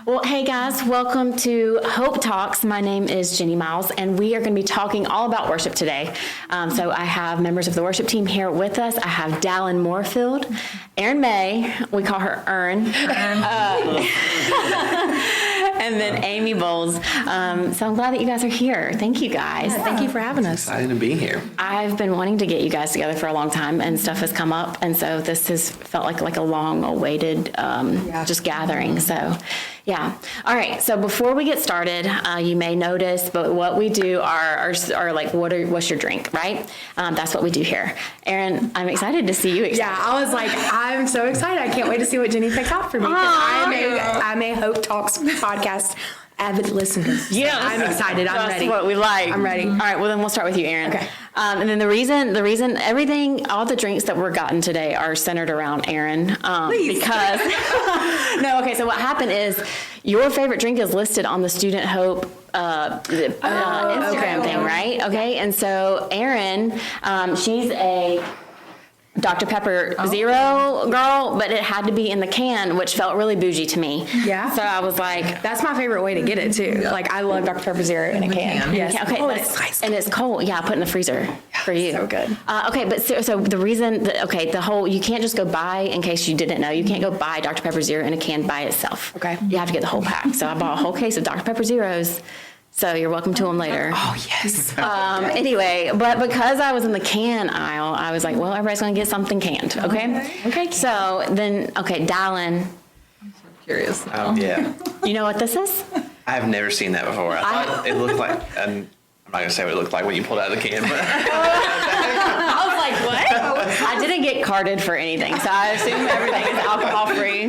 Well, hey guys, welcome to Hope Talks. My name is Jenny Miles, and we are going to be talking all about worship today. So I have members of the worship team here with us. I have Dallin Moorfield, Erin May, we call her Ern, and then Amy Bowles. So I'm glad that you guys are here. Thank you guys. Thank you for having us. Excited to be here. I've been wanting to get you guys together for a long time, and stuff has come up, and so this has felt like a long-awaited just gathering. So, yeah. All right. So before we get started, you may notice, but what we do are like, what's your drink, right? That's what we do here. Erin, I'm excited to see you. Yeah, I was like, I'm so excited. I can't wait to see what Jenny picked out for me. I'm a Hope Talks podcast avid listener. Yeah, I'm excited. I'm ready. That's what we like. I'm ready. All right. Well, then we'll start with you, Erin. Okay. And then the reason everything, all the drinks that we're gotten today are centered around Erin. Please. Because no. Okay. So what happened is your favorite drink is listed on the Student Hope Instagram thing, right? Okay. And so Erin, she's a Dr. Pepper Zero girl, but it had to be in the can, which felt really bougie to me. Yeah. So I was like, That's my favorite way to get it too. Like I love Dr. Pepper Zero in a can. Yes. okay, Oh, but it's nice. and it's cold. Yeah, put in the freezer for you. So good. Okay, but so the reason that, the whole, you can't just go buy, in case you didn't know, you can't go buy Dr. Pepper Zero in a can by itself. Okay. You have to get the whole pack. So I bought a whole case of Dr. Pepper Zeros. So you're welcome to them later. Oh yes. Anyway, but because I was in the can aisle, I was like, well, everybody's going to get something canned, okay? Okay. So then, Dallin, Curious. Yeah. you know what this is? I've never seen that before. I thought it looked like, I'm not going to say what it looked like when you pulled it out of the can, but I was like, what? I didn't get carded for anything, so I assume everything is alcohol-free.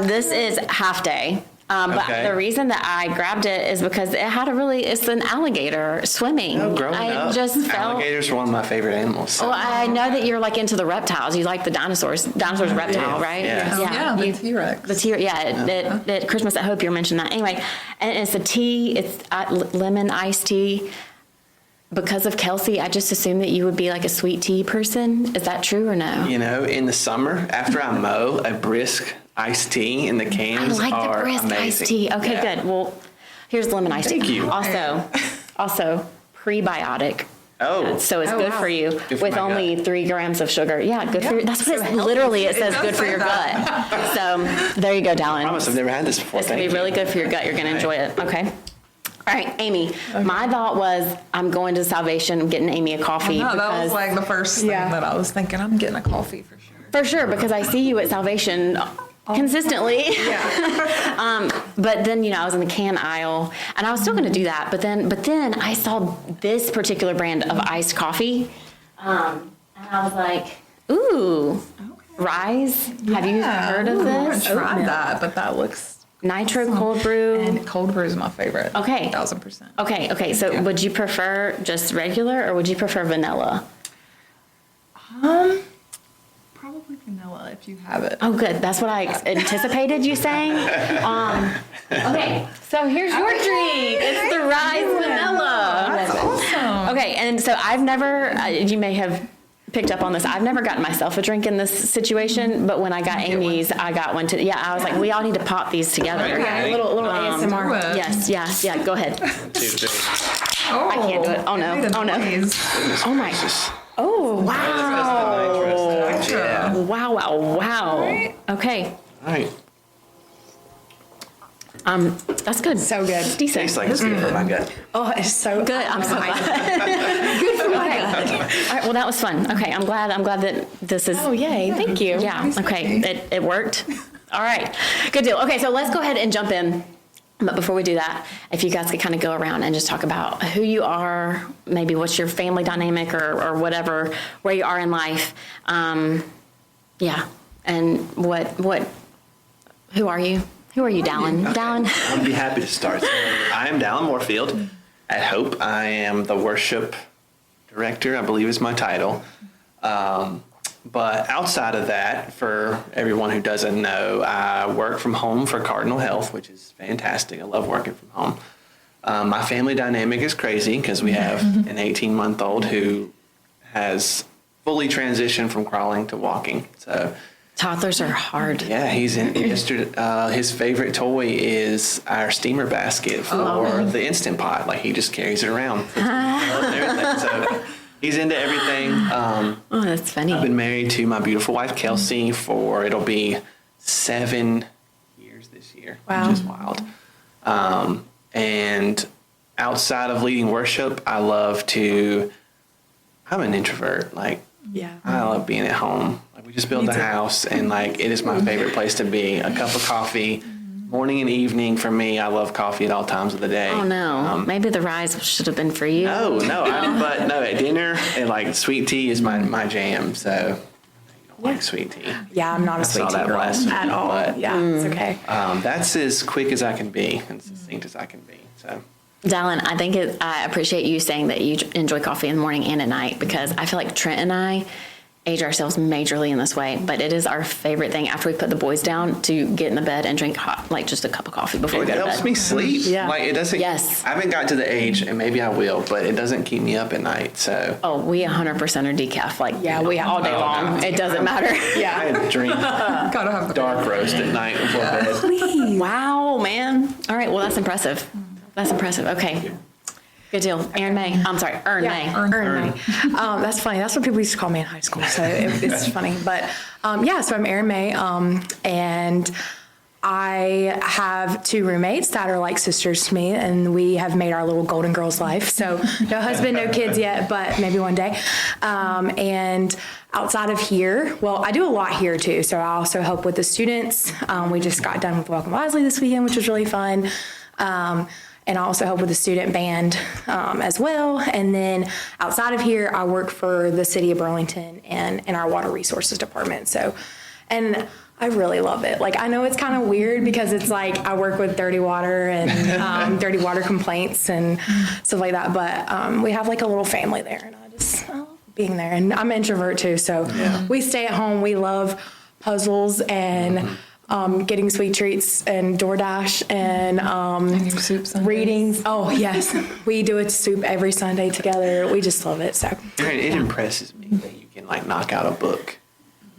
This is Half Day. But Okay. the reason that I grabbed it is because it's an alligator swimming. growing up, just felt. alligators are one of my favorite animals. So. Well, I know that you're like into the reptiles. You like the dinosaurs. Dinosaurs reptile, right? Yeah. Yeah, the You- T-Rex. The T-Rex, at Christmas at Hope, you mentioned that. Anyway, and it's a tea. It's lemon iced tea. Because of Kelsey, I just assumed that you would be like a sweet tea person. Is that true or no? You know, in the summer, after I mow, a brisk iced tea in the I cans like the are brisk amazing. iced tea. Okay, Yeah. good. Well, here's lemon iced tea. Thank you. Also prebiotic. Oh, So it's good wow. for you Good for with my only 3 grams of sugar. Yeah, good for you. That's what literally it says, does good for say your gut. So there you go, I Dallin. promise I've never had this before. It's gonna Thank be really you. good for your gut. You're gonna enjoy it. Okay. All right, Amy. My thought was I'm going to Salvation. I'm getting Amy a coffee. No, that because- was like the first thing that I was thinking. I'm getting a coffee for sure. For sure, because I see you at Salvation consistently. Yeah. But then, I was in the can aisle, and I was still going to do that. But then I saw this particular brand of iced coffee, and I was like, ooh, Rise. Have you heard of I haven't this? tried that, but that looks. Nitro cold brew. And cold brew is my favorite. Okay. 1000%. Okay. So would you prefer just regular, or would you prefer vanilla? Probably vanilla if you have it. Oh, good. That's what I anticipated you saying. Okay, so here's your drink. It's the Rise Vanilla. That's awesome. Okay, and so I've never, you may have picked up on this, I've never gotten myself a drink in this situation, but when I got Amy's, I got one too. Yeah, I was like, we all need to pop these together. Okay. A little ASMR. Do it. Yes, yeah, go ahead. 2, 3. Oh, I can't do it. Oh, no. give me the Oh, no. noise. Oh my, oh, wow. Yeah. Wow. Okay, All right. that's good. So good. It's decent. Tastes like it's good for my gut. Oh, it's so Good. I'm so glad. Good for my gut. All right. Well, that was fun. Okay. I'm glad that this is. Oh, yay. Thank you. Yeah. Okay. It worked. All right. Good deal. Okay. So let's go ahead and jump in. But before we do that, if you guys could kind of go around and just talk about who you are, maybe what's your family dynamic or whatever, where you are in life. Yeah. And who are you? Who are you, Dallin? Okay. Dallin? I'd be happy to start. I am Dallin Moorfield at Hope. I am the worship director, I believe is my title. But outside of that, for everyone who doesn't know, I work from home for Cardinal Health, which is fantastic. I love working from home. My family dynamic is crazy because we have an 18-month-old who has fully transitioned from crawling to walking. So Toddlers are hard. Yeah, he's in yesterday. His favorite toy is our steamer basket for the Instant Pot. Like he just carries it around. He loves everything. So he's into everything. Oh, that's funny. I've been married to my beautiful wife Kelsey for it'll be 7 years this year, Wow. which is wild. And outside of leading worship, I'm an introvert. Like Yeah. I love being at home. Like we just built a house, and like it is my favorite place to be. A cup of coffee, morning and evening for me. I love coffee at all times of the day. Oh no, maybe the rise should have been for you. But at dinner and like sweet tea is my jam. So I don't like sweet tea. Yeah, I'm not a saw sweet tea that girl last week, at all. but- Yeah, it's okay. That's as quick as I can be and succinct as I can be. So Dallin, I think I appreciate you saying that you enjoy coffee in the morning and at night, because I feel like Trent and I age ourselves majorly in this way, but it is our favorite thing after we put the boys down to get in the bed and drink hot, like just a cup of coffee before we it go to bed. helps me sleep. Yeah. Like it doesn't. Yes. I haven't got to the age, and maybe I will, but it doesn't keep me up at night. So Oh, we 100% are decaf, like Yeah, we have all day long. It doesn't matter. I drink Gotta have the dark roast at night before bed. Wow, man. All right, well, that's impressive. That's impressive. Okay. Good deal. Erin May. I'm sorry, Ern May. Erin May. That's funny. That's what people used to call me in high school. So it's funny. But so I'm Erin May, and I have 2 roommates that are like sisters to me, and we have made our little Golden Girls life. So no husband, no kids yet, but maybe one day. And outside of here, well, I do a lot here too. So I also help with the students. We just got done with Welcome Wisely this weekend, which was really fun. And I also help with the student band as well. And then outside of here, I work for the city of Burlington and in our water resources department. So, and I really love it. Like, I know it's kind of weird because it's like I work with dirty water and dirty water complaints and stuff like that. But we have like a little family there, and I love being there. And I'm an introvert too. So we stay at home. We love puzzles and getting sweet treats and DoorDash and your soup Sundays. readings. Oh yes, we do a soup every Sunday together. We just love it. So, It impresses me that you can like knock out a book.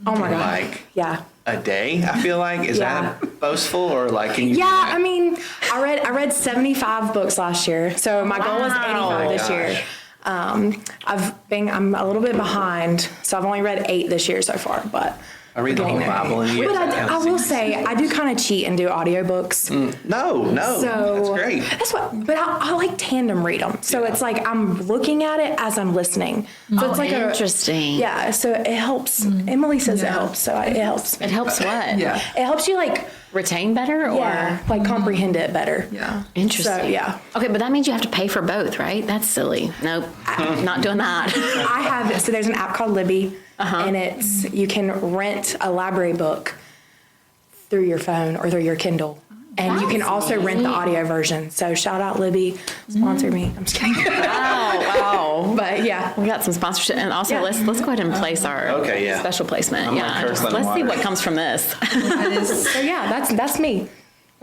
oh my in, god, like yeah. a day. I feel like is Yeah. that boastful or like can you? Yeah, I mean, I read 75 books last year, so my goal is 85 this year. I'm a little bit behind, so I've only read 8 this year so far, but. I read the whole Bible in a year. But I will say, I do kind of cheat and do audiobooks. No, So that's great. That's what, but I like tandem read them. So it's like I'm looking at it as I'm listening. So it's like interesting. Yeah, so it helps. Emily says it helps, so it helps. It helps what? Yeah. It helps you like, Retain better or? like comprehend it better. Yeah. Interesting. So yeah, Okay, but that means you have to pay for both, right? That's silly. Nope, not doing that. I have. So there's an app called Libby, and you can rent a library book through your phone or through your Kindle. And you can also rent the audio version. So shout out Libby, sponsor me. I'm just kidding. Wow. But yeah. We got some sponsorship, and also Yeah. let's go ahead and place our Okay, yeah. special placement. I'm like Yeah, Kirkland let's see Water. what comes from this. So yeah, that's me.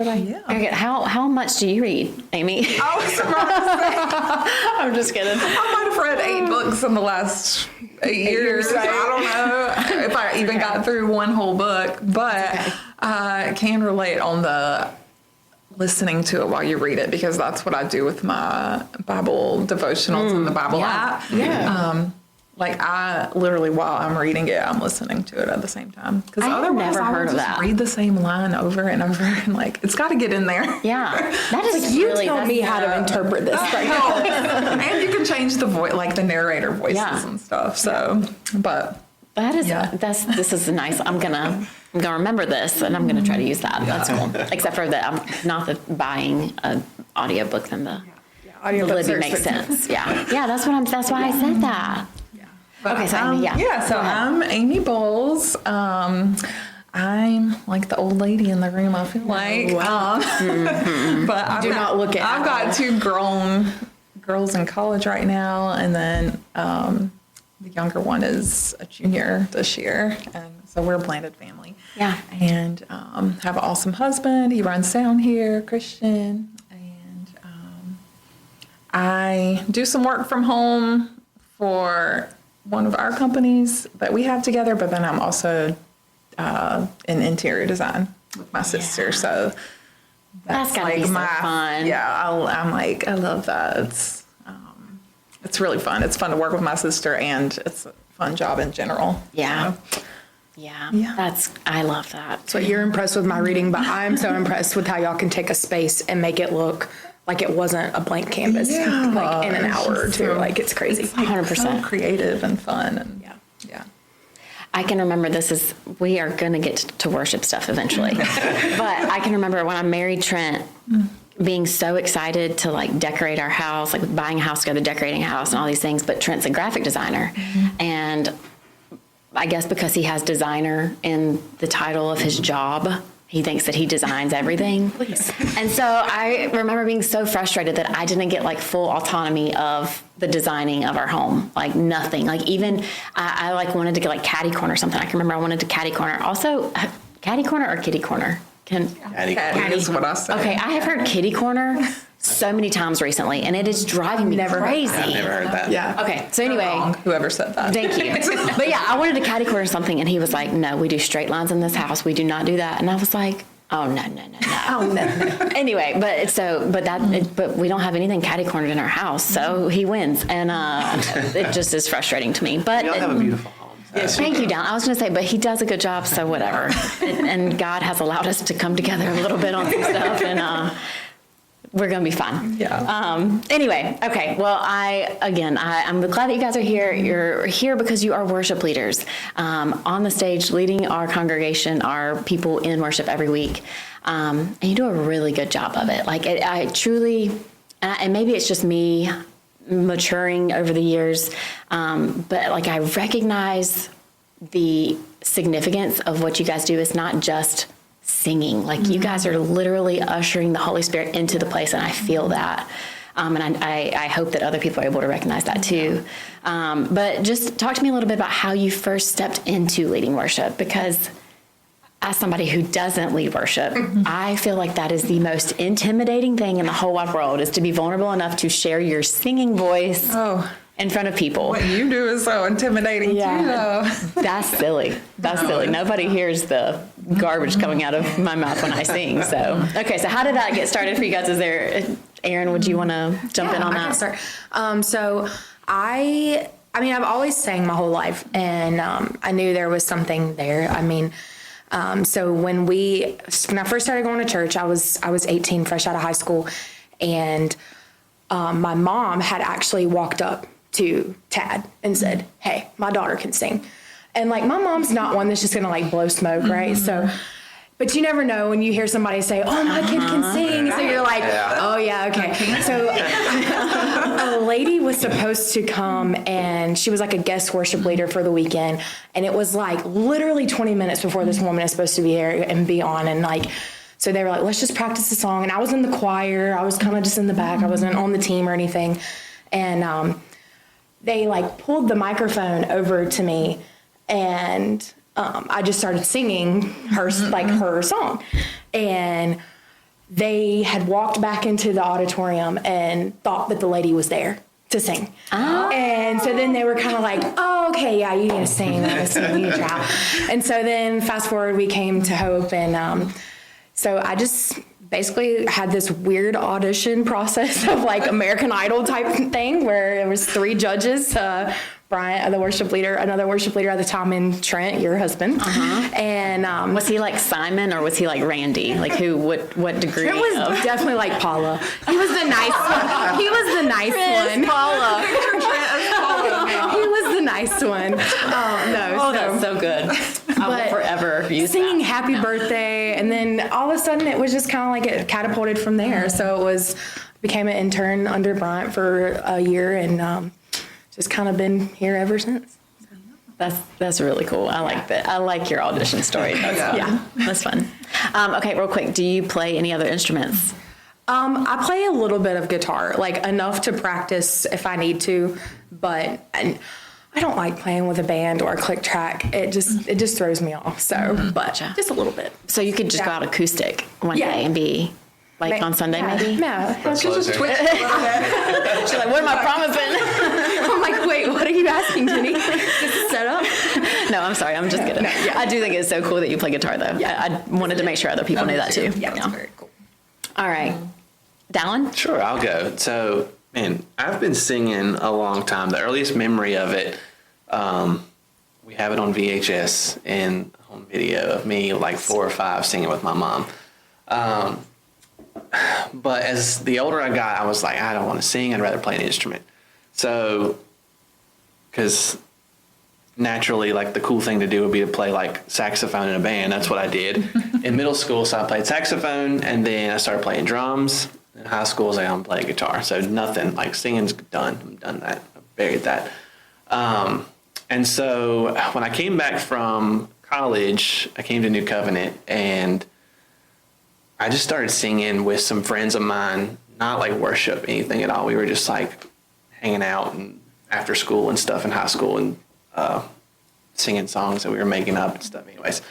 Yeah. Okay, how much do you read, Amy? I was surprised. I'm just kidding. I might have read 8 books in the last 8 years. right? I don't know if I even got through one whole book, but I can relate on the listening to it while you read it, because that's what I do with my Bible devotionals in the Bible app. Yeah. Like I literally, while I'm reading it, I'm listening to it at the same time. Because I have otherwise, never I heard will of just that. read the same line over and over, and like it's got to get in there. Yeah, that is You really, tell that's- me how to interpret this right now. And you can change the voice, like the narrator voices Yeah. and stuff. So, but That is Yeah. this is nice. I'm gonna remember this, and I'm gonna try to use that. That's cool. Except for that, I'm not the buying an audiobook than the Audiobooks Libby are makes expensive. sense. Yeah, yeah. That's why I said that. But, Okay, so Amy, yeah. Yeah, so Go ahead. I'm Amy Bowles. I'm like the old lady in the room, I feel like. But I've Do not look at I've got 2 grown girls in college right now, and then the younger one is a junior this year, and so we're a blended family. Yeah. And have an awesome husband. He runs sound here, Christian, and I do some work from home for one of our companies that we have together, but then I'm also in interior design with my sister. So That's gotta be so fun. Yeah, I'm like, I love that. It's really fun. It's fun to work with my sister, and it's a fun job in general. Yeah. So, Yeah. I love that. So you're impressed with my reading, but I'm so impressed with how y'all can take a space and make it look like it wasn't a blank canvas, like in an hour or two. Like it's crazy. 100%. so creative and fun. And yeah. I can remember we are going to get to worship stuff eventually. But I can remember when I married Trent being so excited to like decorate our house, like buying a house together, decorating a house and all these things. But Trent's a graphic designer. And I guess because he has designer in the title of his job, he thinks that he designs everything. And so I remember being so frustrated that I didn't get like full autonomy of the designing of our home, like nothing. Like even I like wanted to get like catty corner or something. I can remember I wanted to catty corner. Also, catty corner or kitty corner? Catty is what I say. Okay, I have heard kitty corner so many times recently, and it is driving me crazy. I've never heard that. Yeah. Okay, so anyway. Wrong, whoever said that. Thank you. But yeah, I wanted to catty corner something, and he was like, no, we do straight lines in this house. We do not do that. And I was like, oh, no. Oh, no. Anyway, but we don't have anything catty cornered in our house, so he wins. And it just is frustrating to me. But You all have a beautiful home. Yes, thank you, Don. I was going to say, but he does a good job, so whatever. And God has allowed us to come together a little bit on some stuff, and we're going to be fine. Yeah. Anyway, okay. Well, I'm glad that you guys are here. You're here because you are worship leaders on the stage, leading our congregation, our people in worship every week, and you do a really good job of it. Like I truly, and maybe it's just me maturing over the years, but like I recognize the significance of what you guys do. Is not just singing. Like you guys are literally ushering the Holy Spirit into the place, and I feel that. And I hope that other people are able to recognize that too. But just talk to me a little bit about how you first stepped into leading worship, because as somebody who doesn't lead worship, I feel like that is the most intimidating thing in the whole wide world, is to be vulnerable enough to share your singing voice in front of people. What you do is so intimidating too, though. That's silly. That's silly. Nobody hears the garbage coming out of my mouth when I sing. So, okay. So how did that get started for you guys? Aaron, would you want to jump in on that? I can start. So I've always sang my whole life, and I knew there was something there. So when I first started going to church, I was 18, fresh out of high school, and my mom had actually walked up to Tad and said, "Hey, my daughter can sing." And like, my mom's not one that's just gonna like blow smoke, right? So, but you never know when you hear somebody say, "Oh, my kid can sing," so you're like, "Oh yeah, okay." So a lady was supposed to come, and she was like a guest worship leader for the weekend, and it was like literally 20 minutes before this woman is supposed to be here and be on, and like, so they were like, "Let's just practice the song." And I was in the choir. I was kind of just in the back. I wasn't on the team or anything. And they like pulled the microphone over to me, and I just started singing her song. And they had walked back into the auditorium and thought that the lady was there to sing. Oh. And so then they were kind of like, "Oh, okay, yeah, you need to sing. You need to try." And so then fast forward, we came to Hope, and so I just basically had this weird audition process of like American Idol type thing, where there was 3 judges, Bryant, the worship leader, another worship leader at the time, and Trent, your husband. And was he like Simon, or was he like Randy? Like what degree? Trent was definitely like Paula. He was the nice one. He was the nice one. Paula. He was the nice one. No. Oh, that's so good. I will forever use singing that. Happy Birthday, and then all of a sudden it was just kind of like it catapulted from there. So became an intern under Bryant for a year, and just kind of been here ever since. That's really cool. I like that. I like your audition story. That's fun. Yeah. That's fun. Okay, real quick. Do you play any other instruments? I play a little bit of guitar, like enough to practice if I need to, but I don't like playing with a band or a click track. It just throws me off. So, but just a little bit. So you could just go out acoustic one Yeah. day and be Like on Sunday, maybe? Yeah. Closer. She's like, what am I promising? I'm like, wait, what are you asking, Jenny? Just set up? No, I'm sorry. I'm just kidding. I do think it's so cool that you play guitar, though. I wanted to make sure other people knew that, too. Yeah, it's very cool. All right. Dallin? Sure, I'll go. So, man, I've been singing a long time. The earliest memory of it, we have it on VHS and home video of me, like 4 or 5, singing with my mom. But as the older I got, I was like, I don't want to sing. I'd rather play an instrument. So, because naturally, like the cool thing to do would be to play like saxophone in a band. That's what I did in middle school. So I played saxophone, and then I started playing drums. In high school, I was like, I'm playing guitar. So nothing, like singing's done. I'm done that. I buried that. And so when I came back from college, I came to New Covenant, and I just started singing with some friends of mine, not like worship, anything at all. We were just like hanging out and after school and stuff in high school, and singing songs that we were making up and stuff anyways.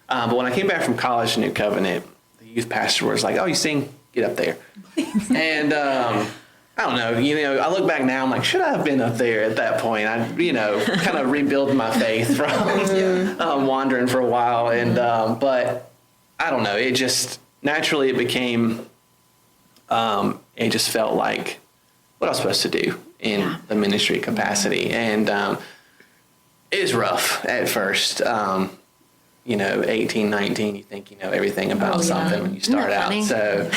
But when I came back from college to New Covenant, the youth pastor was like, oh, you sing? Get up there. And I don't know, I look back now, I'm like, should I have been up there at that point? I, kind of rebuild my faith from wandering for a while. And, but I don't know, it just, naturally it became, it just felt like what I was supposed to do in the ministry capacity. And it was rough at first. 18, 19, you think you know everything about something when you start out. Funny? So,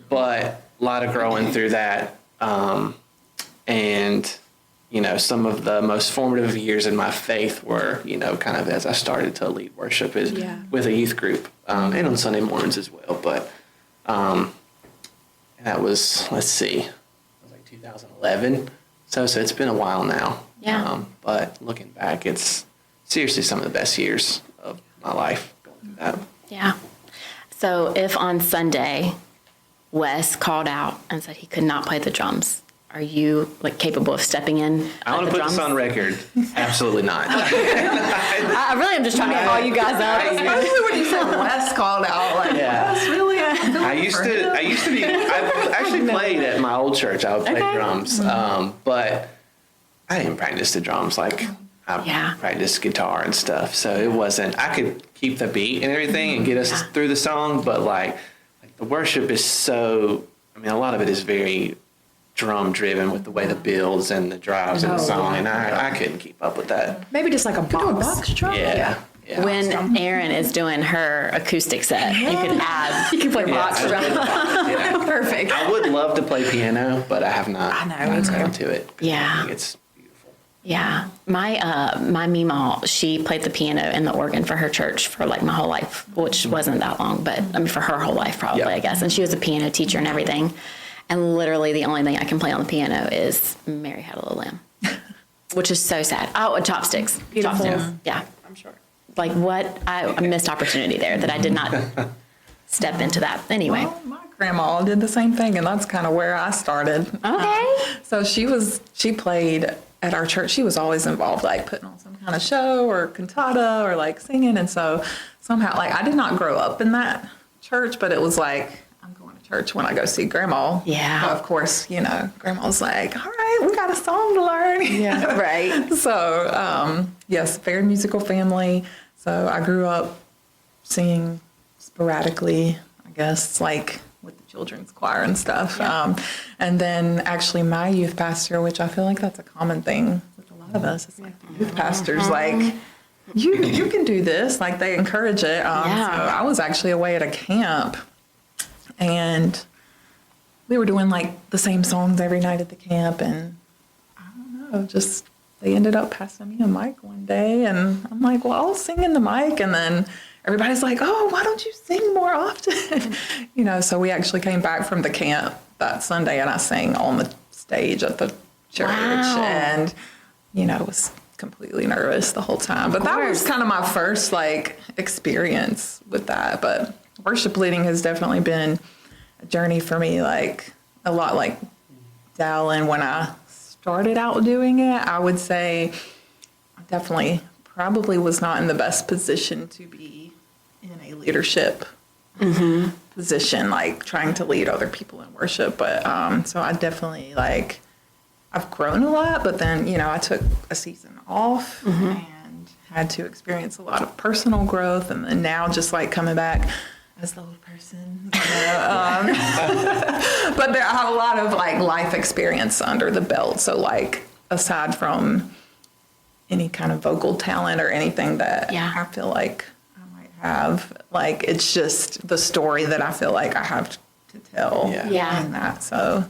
but a lot of growing through that. And, some of the most formative years in my faith were, kind of as I started to lead worship is with a youth group, and on Sunday mornings as well. But, that was, let's see, it was like 2011. So it's been a while now. Yeah. But looking back, it's seriously some of the best years of my life going through that. Yeah. So if on Sunday, Wes called out and said he could not play the drums, are you capable of stepping in? I want to put this on record. Absolutely not. I really am just trying to get all you guys up. Especially when you said Wes called out, like, Yeah. Wes, really? I used to be, I actually played at my old church. I would play drums. But I didn't practice the drums like I practiced guitar and stuff. So it wasn't, I could keep the beat and everything and get us through the song, but like the worship is so, a lot of it is very drum driven with the way the builds and the drives in the song, and I couldn't keep up with that. Maybe just like a box drum? Yeah. When Erin is doing her acoustic set, you could add. You can play box drum. Yeah. Perfect. I would love to play piano, but I have not. I know, me gotten too. around to it. Yeah. I think it's beautiful. Yeah. My Meemaw, she played the piano and the organ for her church for like my whole life, which wasn't that long, but for her whole life probably, I guess. And she was a piano teacher and everything. And literally the only thing I can play on the piano is Mary Had a Little Lamb, which is so sad. Oh, and chopsticks. Beautiful. Chopsticks. Yeah. I'm sure. Like what? I missed opportunity there that I did not step into that. Anyway. Well, my grandma did the same thing, and that's kind of where I started. Okay. So she played at our church. She was always involved, like putting on some kind of show or cantata or like singing. And so somehow, like, I did not grow up in that church, but it was like, I'm going to church when I go see grandma. Yeah. Of course, grandma's like, all right, we got a song to learn. Yeah. Right. So, yes, very musical family. So I grew up singing sporadically, I guess, like with the children's choir and stuff. Yeah. And then actually my youth pastor, which I feel like that's a common thing with a lot of us, it's like the youth pastors, like, you can do this. Like they encourage it. So I was actually away at a camp, and we were doing like the same songs every night at the camp, and I don't know, just they ended up passing me a mic one day, and I'm like, well, I'll sing in the mic. And then everybody's like, oh, why don't you sing more often? So we actually came back from the camp that Sunday, and I sang on the stage at the church. Wow. And, was completely nervous the whole time. But that was kind of my first experience with that. But worship leading has definitely been a journey for me, like a lot like Dallin. When I started out doing it, I would say I definitely probably was not in the best position to be in a leadership position, like trying to lead other people in worship. But so I definitely I've grown a lot, but then, I took a season off and had to experience a lot of personal growth. And then now just coming back as the old person, but I have a lot of life experience under the belt. So aside from any kind of vocal talent or anything that I feel like I might have, it's just the story that I feel like I have to tell in that. So.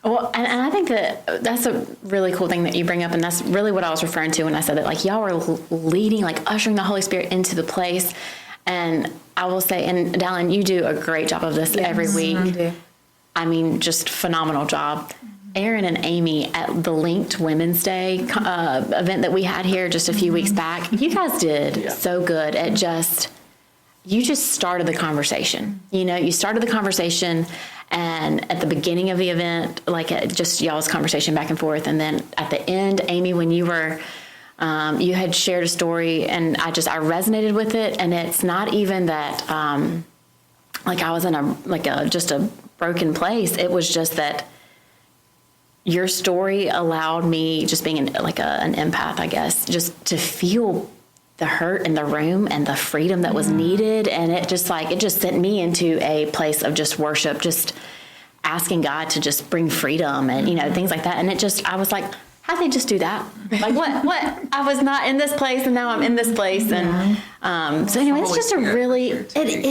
Well, and I think that's a really cool thing that you bring up, and that's really what I was referring to when I said that, y'all are leading, ushering the Holy Spirit into the place. And I will say, and Dallin, you do a great job of this every week. I mean, just phenomenal job. Aaron and Amy at the Linked Women's Day event that we had here just a few weeks back, you guys did so good at you just started the conversation. You started the conversation, and at the beginning of the event, just y'all's conversation back and forth. And then at the end, Amy, when you were, you had shared a story, and I resonated with it. And it's not even that, I was in just a broken place. It was just that your story allowed me, just being an empath, I guess, just to feel the hurt in the room and the freedom that was needed. And it just sent me into a place of just worship, just asking God to just bring freedom and, things like that. And I was like, how'd they just do that? What? I was not in this place, and now I'm in this place. And so anyway, it's just it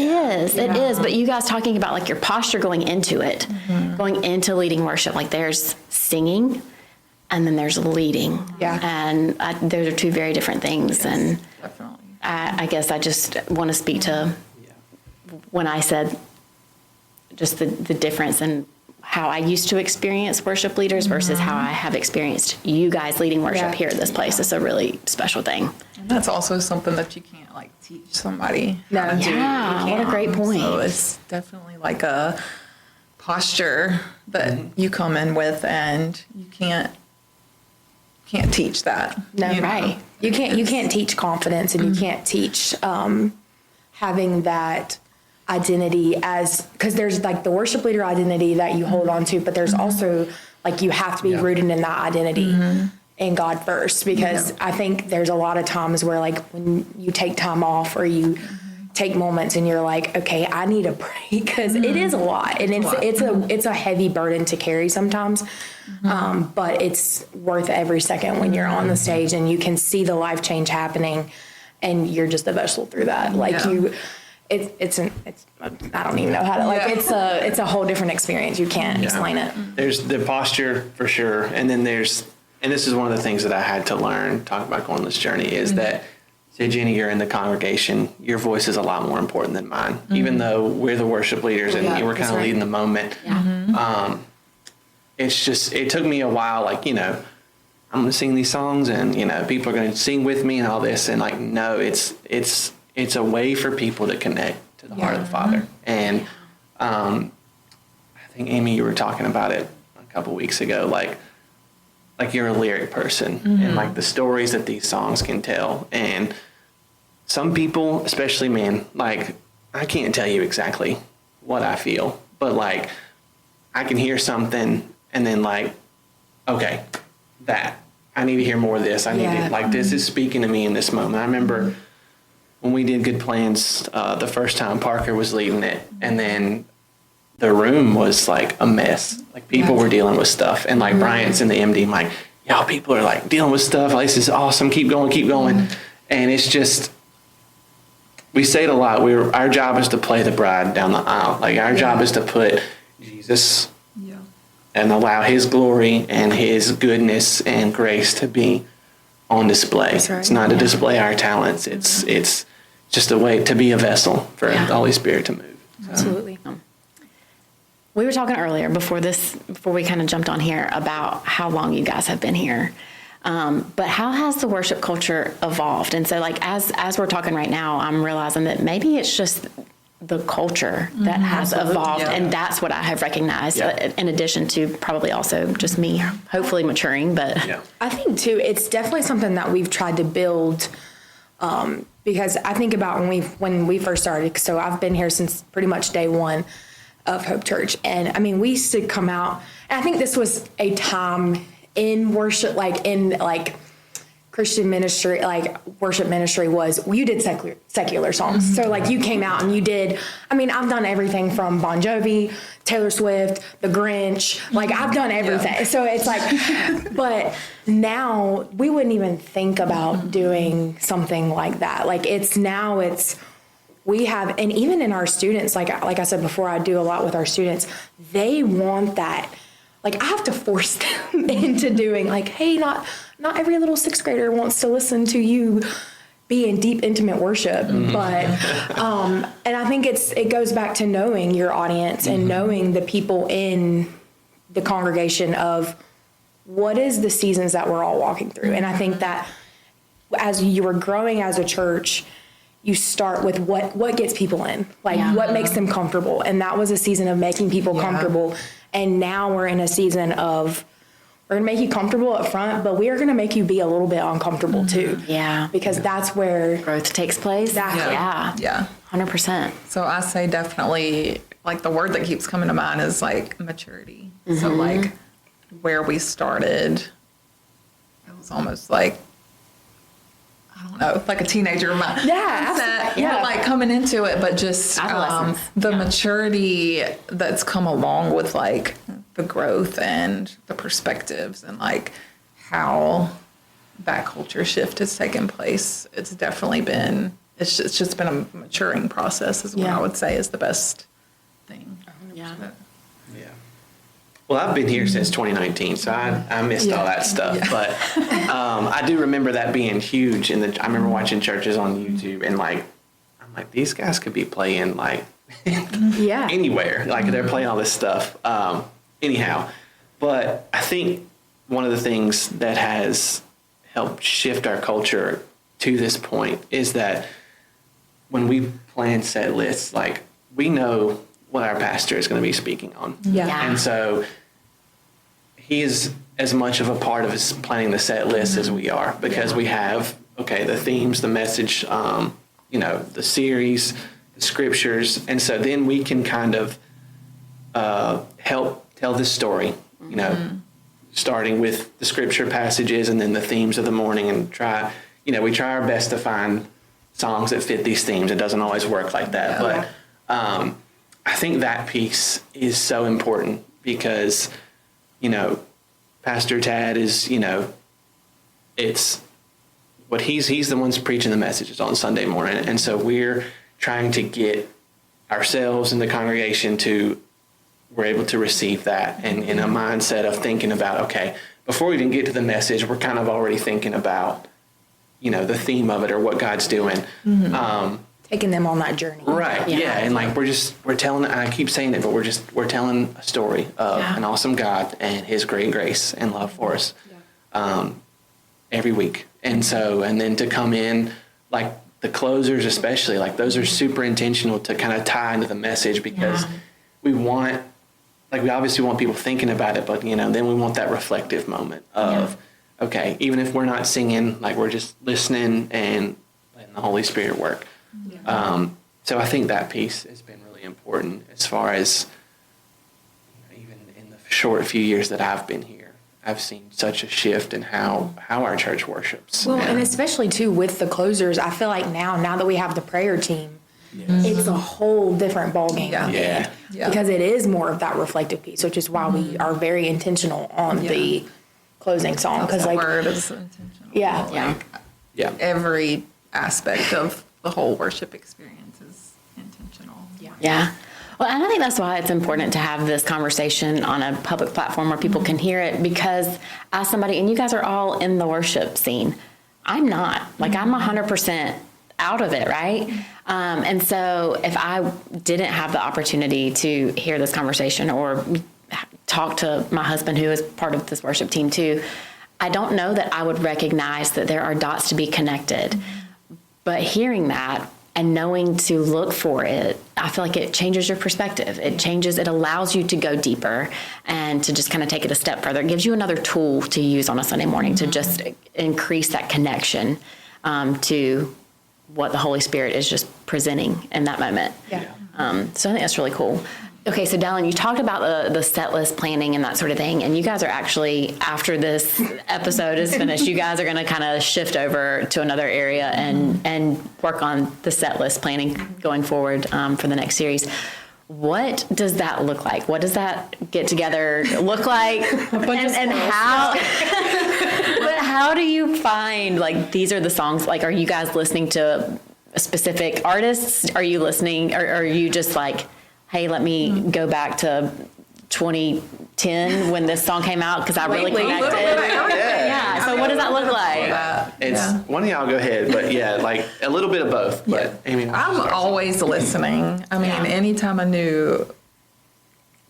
is. But you guys talking about your posture going into it, going into leading worship, there's singing and then there's leading. Yeah. And those are two very different things. Yes, and definitely. I guess I just want to speak to when I said just the difference in how I used to experience worship leaders versus how I have experienced you guys leading worship here at this place. It's a really special thing. And that's also something that you can't teach somebody how to do. Yeah, what a great point. So it's definitely a posture that you come in with, and you can't teach that. No, right. You can't teach confidence, and you can't teach having that identity because there's the worship leader identity that you hold on to, but there's also you have to be rooted in that identity in God first, because I think there's a lot of times where when you take time off or you take moments and you're okay, I need a break, because it is a lot, and it's a heavy burden to carry sometimes, but it's worth every second when you're on the stage and you can see the life change happening, and you're just a vessel through that. I don't even know how to it's a whole different experience. You can't explain it. There's the posture for sure, and then and this is one of the things that I had to learn talking about going on this journey is that, say, Jenny, you're in the congregation, your voice is a lot more important than mine, even though we're the worship leaders and we're kind of leading the moment. It's just, it took me a while, I'm going to sing these songs and, people are going to sing with me and all this. And no, it's a way for people to connect to the heart of the Father. And I think, Amy, you were talking about it a couple weeks ago, you're a lyric person and the stories that these songs can tell. And some people, especially men, I can't tell you exactly what I feel, but I can hear something and then okay, that I need to hear more of this. I need to this is speaking to me in this moment. I remember when we did Good Plans, the first time Parker was leading it, and then the room was a mess. People were dealing with stuff, and Bryant's in the MD, y'all people are dealing with stuff. This is awesome. Keep going. And it's just, we say it a lot. Our job is to play the bride down the aisle. Our job is to put Jesus and allow his glory and his goodness and grace to be on display. Right. It's not to display our talents. It's just a way to be a vessel for the Holy Spirit to move. So. Absolutely. We were talking earlier before we kind of jumped on here about how long you guys have been here. But how has the worship culture evolved? And so as we're talking right now, I'm realizing that maybe it's just the culture that has evolved. And that's what I have recognized in addition to probably also just me hopefully maturing. But I think too, it's definitely something that we've tried to build because I think about when we first started. So I've been here since pretty much day one of Hope Church. And I mean, we used to come out, and I think this was a time in worship, like in Christian ministry, like worship ministry was, you did secular songs. So like you came out and you did, I mean, I've done everything from Bon Jovi, Taylor Swift, The Grinch, like I've done everything. Yeah. So it's like, but now we wouldn't even think about doing something like that. Like we have, and even in our students, like I said before, I do a lot with our students, they want that. Like I have to force them into doing like, hey, not every little sixth grader wants to listen to you be in deep, intimate worship. But, and I think it goes back to knowing your audience and knowing the people in the congregation of what is the seasons that we're all walking through. And I think that as you are growing as a church, you start with what gets people in, like what makes them comfortable. And that was a season of making people comfortable. And now we're in a season of, we're gonna make you comfortable up front, but we are gonna make you be a little bit uncomfortable too. Yeah. Because that's where Growth takes place. Exactly. Yeah. 100%. So I say definitely, like the word that keeps coming to mind is like maturity. So like where we started, it was almost like, I don't know, like a teenager mindset. Yeah. Like coming into it, but just Adolescence. the maturity that's come along with like the growth and the perspectives and like how that culture shift has taken place. It's definitely been, it's just been a maturing process is what I would say is the best thing. Yeah. Yeah. Well, I've been here since 2019, so I missed all that stuff. Yeah. But I do remember that being huge. I remember watching churches on YouTube, and I'm like, these guys could be playing like anywhere. Like they're playing all this stuff. Anyhow, but I think one of the things that has helped shift our culture to this point is that when we plan set lists, like we know what our pastor is going to be speaking on. Yeah. And so he is as much of a part of us planning the set list as we are, because we have, the themes, the message, the series, the scriptures. And so then we can kind of help tell this story, starting with the scripture passages and then the themes of the morning, and we try our best to find songs that fit these themes. It doesn't always work like that. But I think that piece is so important because, Pastor Tad is, it's what he's the one's preaching the messages on Sunday morning. And so we're trying to get ourselves and the congregation we're able to receive that and in a mindset of thinking about, before we even get to the message, we're kind of already thinking about, the theme of it or what God's doing. taking them on that journey. Right. Yeah. And like we're telling, I keep saying it, but we're telling a story of an awesome God and his great grace and love for us every week. And then to come in like the closers, especially, like those are super intentional to kind of tie into the message because we obviously want people thinking about it, but then we want that reflective moment of, even if we're not singing, like we're just listening and letting the Holy Spirit work. So I think that piece has been really important as far as even in the short few years that I've been here, I've seen such a shift in how our church worships. Well, and especially too with the closers, I feel like now that we have the prayer team, it's a whole different ballgame. Yeah. Because it is more of that reflective piece, which is why we are very intentional on the closing song. Because That word is intentional. Yeah. Every aspect of the whole worship experience is intentional. Yeah. Well, and I think that's why it's important to have this conversation on a public platform where people can hear it, because as somebody, and you guys are all in the worship scene, I'm not. Like, I'm 100% out of it, right? And so if I didn't have the opportunity to hear this conversation or talk to my husband, who is part of this worship team too, I don't know that I would recognize that there are dots to be connected. But hearing that and knowing to look for it, I feel like it changes your perspective. It allows you to go deeper and to just kind of take it a step further. It gives you another tool to use on a Sunday morning to just increase that connection to what the Holy Spirit is just presenting in that moment. Yeah. So I think that's really cool. Okay, so Dallin, you talked about the set list planning and that sort of thing, and you guys are actually, after this episode is finished, you guys are going to kind of shift over to another area and work on the set list planning going forward for the next series. What does that look like? What does that get together look like? And how? But how do you find, like, these are the songs? Like, are you guys listening to specific artists? Are you listening, or are you just like, hey, let me go back to 2010 when this song came out because I really connected? Yeah. So what does that look like? It's one of y'all go ahead, but yeah, like a little bit of both. But Amy, I'm always listening. I mean, anytime a new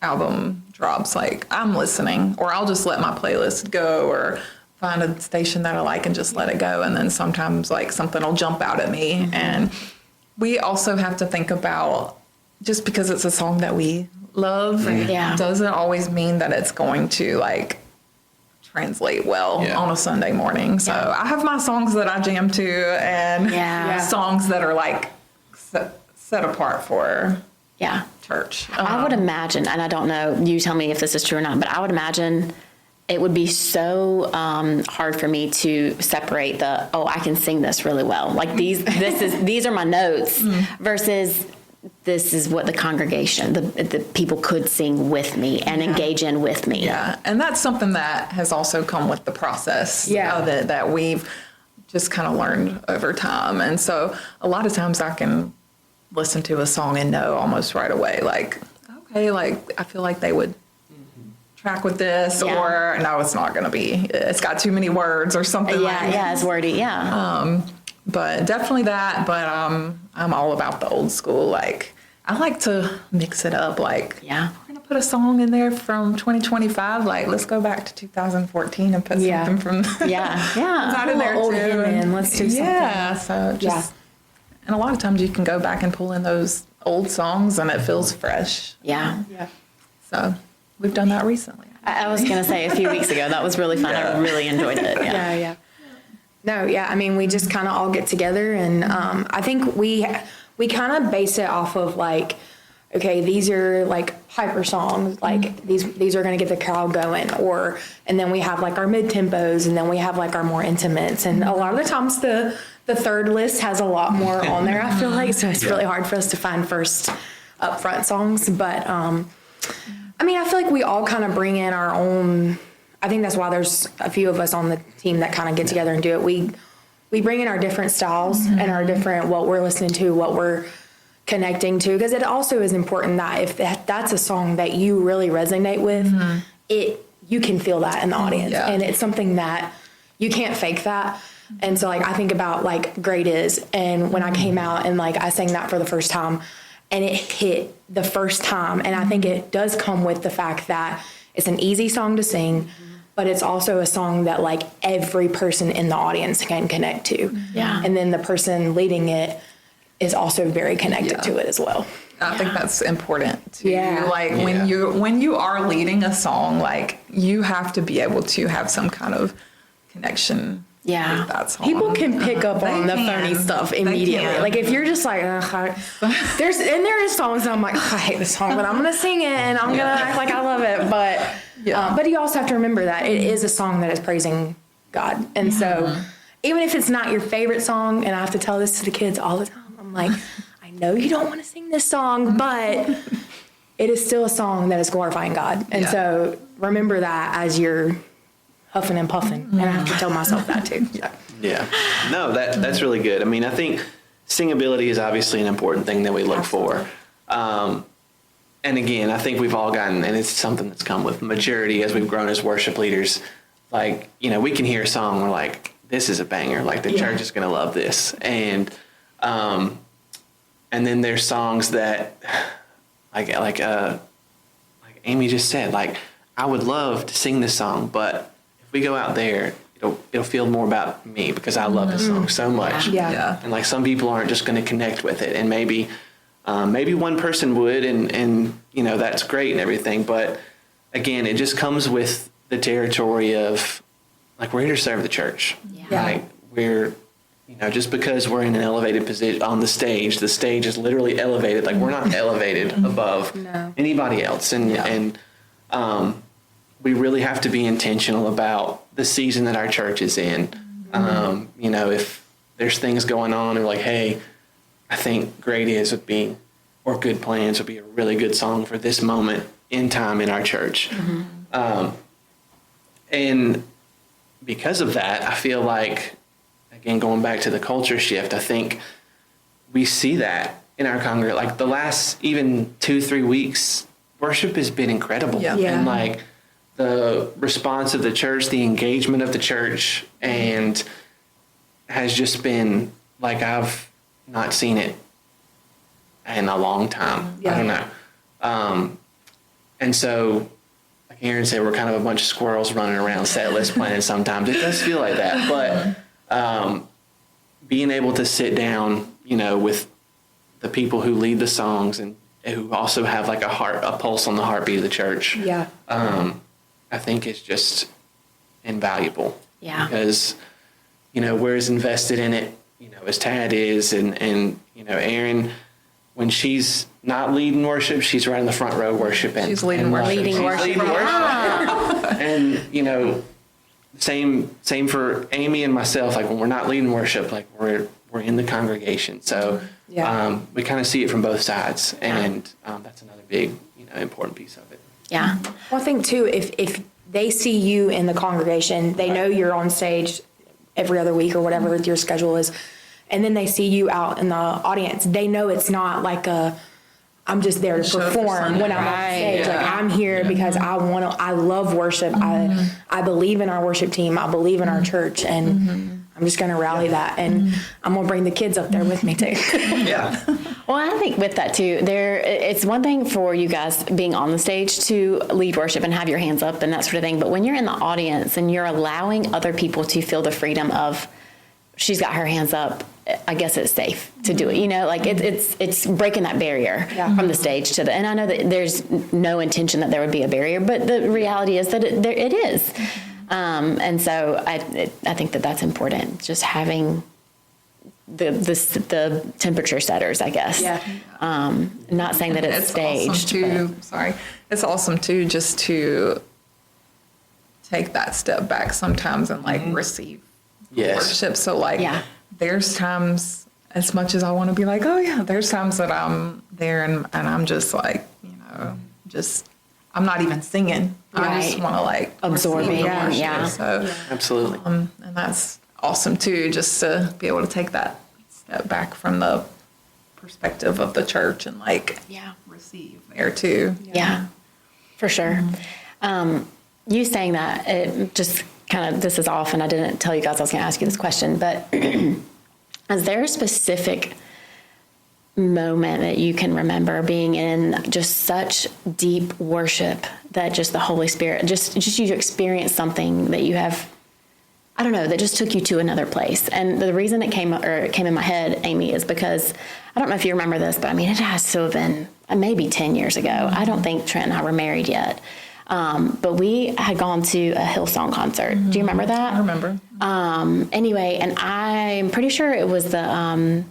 album drops, like I'm listening, or I'll just let my playlist go, or find a station that I like and just let it go. And then sometimes like something will jump out at me. And we also have to think about, just because it's a song that we love doesn't always mean that it's going to like translate well on a Sunday morning. So I have my songs that I jam to, and songs that are like set apart for church. I would imagine, and I don't know, you tell me if this is true or not, but I would imagine it would be so hard for me to separate I can sing this really well. Like these are my notes versus this is what the congregation, the people could sing with me and engage in with me. Yeah, and that's something that has also come with the process of it, that we've just kind of learned over time. And so a lot of times I can listen to a song and know almost right away, like, okay, like I feel like they would track with this, or no, it's not going to be. It's got too many words or something. It's wordy. But definitely that. But I'm all about the old school. Like I like to mix it up. Like we're gonna put a song in there from 2025. Like let's go back to 2014 and put something from out in there too. And let's do something. Yeah. So just and a lot of times you can go back and pull in those old songs and it feels fresh. Yeah. So we've done that recently. I was gonna say a few weeks ago. That was really fun. I really enjoyed it. I mean, we just kind of all get together, and I think we kind of base it off of like, okay, these are like hyper songs, like these are going to get the crowd going, and then we have like our mid tempos, and then we have like our more intimates, and a lot of the times the third list has a lot more on there. I feel like, so it's really hard for us to find first upfront songs, but I mean, I feel like we all kind of bring in our own. I think that's why there's a few of us on the team that kind of get together and do it. We bring in our different styles and our different, what we're listening to, what we're connecting to, because it also is important that if that's a song that you really resonate with, you can feel that in the audience, and it's something that you can't fake that. And so like I think about like Great Is, and when I came out and like I sang that for the first time, and it hit the first time, and I think it does come with the fact that it's an easy song to sing, but it's also a song that like every person in the audience can connect to. Yeah. And then the person leading it is also very connected to it as well. I think that's important too. Yeah. Like when you are leading a song, like you have to be able to have some kind of connection. Yeah. With that song. People can pick up on the funny stuff immediately. Like if you're just like, there is songs that I'm like, I hate this song, but I'm gonna sing it and I'm gonna act like I love it. But you also have to remember that it is a song that is praising God, and so even if it's not your favorite song, and I have to tell this to the kids all the time, I'm like, I know you don't want to sing this song, but it is still a song that is glorifying God, and so remember that as you're huffing and puffing, and I have to tell myself that too. Yeah. No, that's really good. I mean, I think singability is obviously an important thing that we look for. And again, I think we've all gotten, and it's something that's come with maturity as we've grown as worship leaders. Like, we can hear a song, we're like, this is a banger. Like the church is going to love this. And then there's songs that, like Amy just said, like, I would love to sing this song, but if we go out there, it'll feel more about me because I love this song so much. Yeah. And like some people aren't just going to connect with it, and maybe one person would, and that's great and everything. But again, it just comes with the territory of like we're here to serve the church. Yeah. Like we're just because we're in an elevated position on the stage is literally elevated. Like we're not elevated above anybody else. And we really have to be intentional about the season that our church is in. If there's things going on and like, hey, I think Great Is would be, or Good Plans would be a really good song for this moment in time in our church. And because of that, I feel like, again, going back to the culture shift, I think we see that in our congregation. Like the last even 2-3 weeks, worship has been incredible. Yeah. And like the response of the church, the engagement of the church, and has just been like I've not seen it in a long time. I don't know. And so, like Aaron said, we're kind of a bunch of squirrels running around set list planning sometimes. It does feel like that. But being able to sit down, with the people who lead the songs and who also have like a pulse on the heartbeat of the church. Yeah. I think it's just invaluable. Yeah. Because, we're as invested in it, as Tad is, and Erin, when she's not leading worship, she's right in the front row worshiping. She's leading worship. Leading worship. And, same for Amy and myself. Like when we're not leading worship, like we're in the congregation. So we kind of see it from both sides. And that's another big, important piece of it. Yeah. Well, I think too, if they see you in the congregation, they know you're on stage every other week or whatever your schedule is, and then they see you out in the audience, they know it's not like I'm just there to Show up for perform when I'm on Sunday. stage. Right. Like I'm here because I love worship. I believe in our worship team. I believe in our church, and I'm just going to rally that, and I'm going to bring the kids up there with me too. Yeah. Well, I think with that too, it's one thing for you guys being on the stage to lead worship and have your hands up and that sort of thing. But when you're in the audience and you're allowing other people to feel the freedom of, she's got her hands up, I guess it's safe to do it. It's breaking that barrier from the stage to and I know that there's no intention that there would be a barrier, but the reality is that it is. And so I think that that's important. Just having the temperature setters, I guess. Yeah. Not saying that it's staged. Awesome too. Sorry. It's awesome too, just to take that step back sometimes and like receive Yes. worship. So like, Yeah. there's times, as much as I want to be like, oh yeah, there's times that I'm there and I'm just like, I'm not even singing. I just Right. want to like Absorbing, receive the worship. yeah. So, Absolutely. and that's awesome too, just to be able to take that step back from the perspective of the church and like receive there too. Yeah, for sure. You saying that, it just kind of, this is off, and I didn't tell you guys I was going to ask you this question, but is there a specific moment that you can remember being in just such deep worship that just the Holy Spirit, just you experienced something that you have, I don't know, that just took you to another place? And the reason it came in my head, Amy, is because I don't know if you remember this, but I mean, it has to have been maybe 10 years ago. I don't think Trent and I were married yet. But we had gone to a Hillsong concert. Do you remember that? I remember. Anyway, and I'm pretty sure it was the,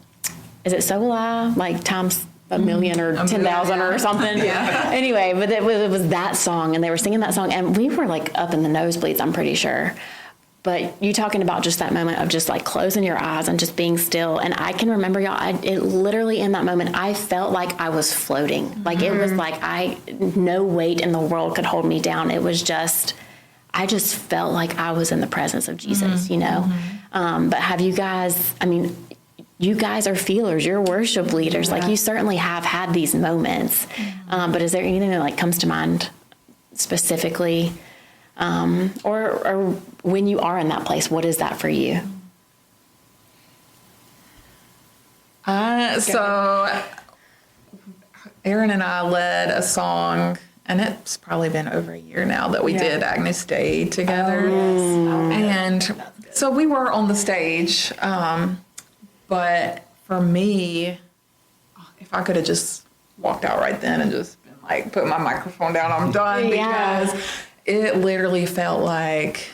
is it So Will I? Like times a million or 10,000 or something. Yeah. Anyway, but it was that song, and they were singing that song, and we were like up in the nosebleeds, I'm pretty sure. But you talking about just that moment of just like closing your eyes and just being still. And I can remember, y'all, it literally in that moment, I felt like I was floating. Like it was like no weight in the world could hold me down. It was just, I just felt like I was in the presence of Jesus, But have you guys, I mean, you guys are feelers, you're worship leaders. Like you certainly have had these moments. But is there anything that like comes to mind specifically? Or when you are in that place, what is that for you? So Aaron and I led a song, and it's probably been over a year now that we did Agnus Dei together. And so we were on the stage, but for me, if I could have just walked out right then and just been like, put my microphone down, I'm done, Yeah. because it literally felt like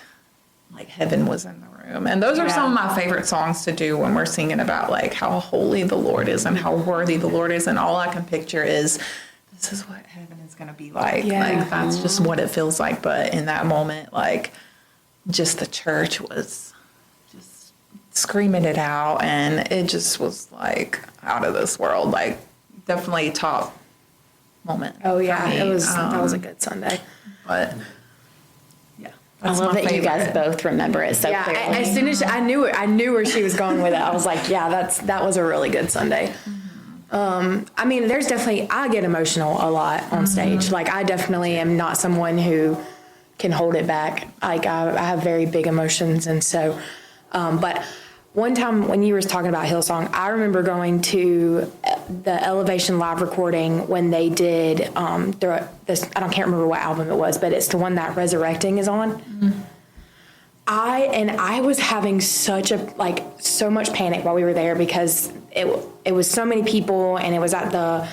heaven was in the room. room. And those are some of my favorite songs to do when we're singing about like how holy the Lord is and how worthy the Lord is. And all I can picture is, this is what heaven is going to be like. Yeah. Like, that's just what it feels like. But in that moment, like, just the church was just screaming it out. And it just was like out of this world. Like, definitely top moment. Oh yeah, for me. it was that was a good Sunday. But yeah, I that's love my that you guys favorite. both remember it so Yeah, clearly. as soon as I knew it, I knew where she was going with it. I was like, yeah, that was a really good Sunday. I mean, there's definitely, I get emotional a lot on stage. Like, I definitely am not someone who can hold it back. Like, I have very big emotions, and so, but one time when you were talking about Hillsong, I remember going to the Elevation live recording when they did this. Can't remember what album it was, but it's the one that Resurrecting is on. I was having so much panic while we were there because it was so many people, and it was at the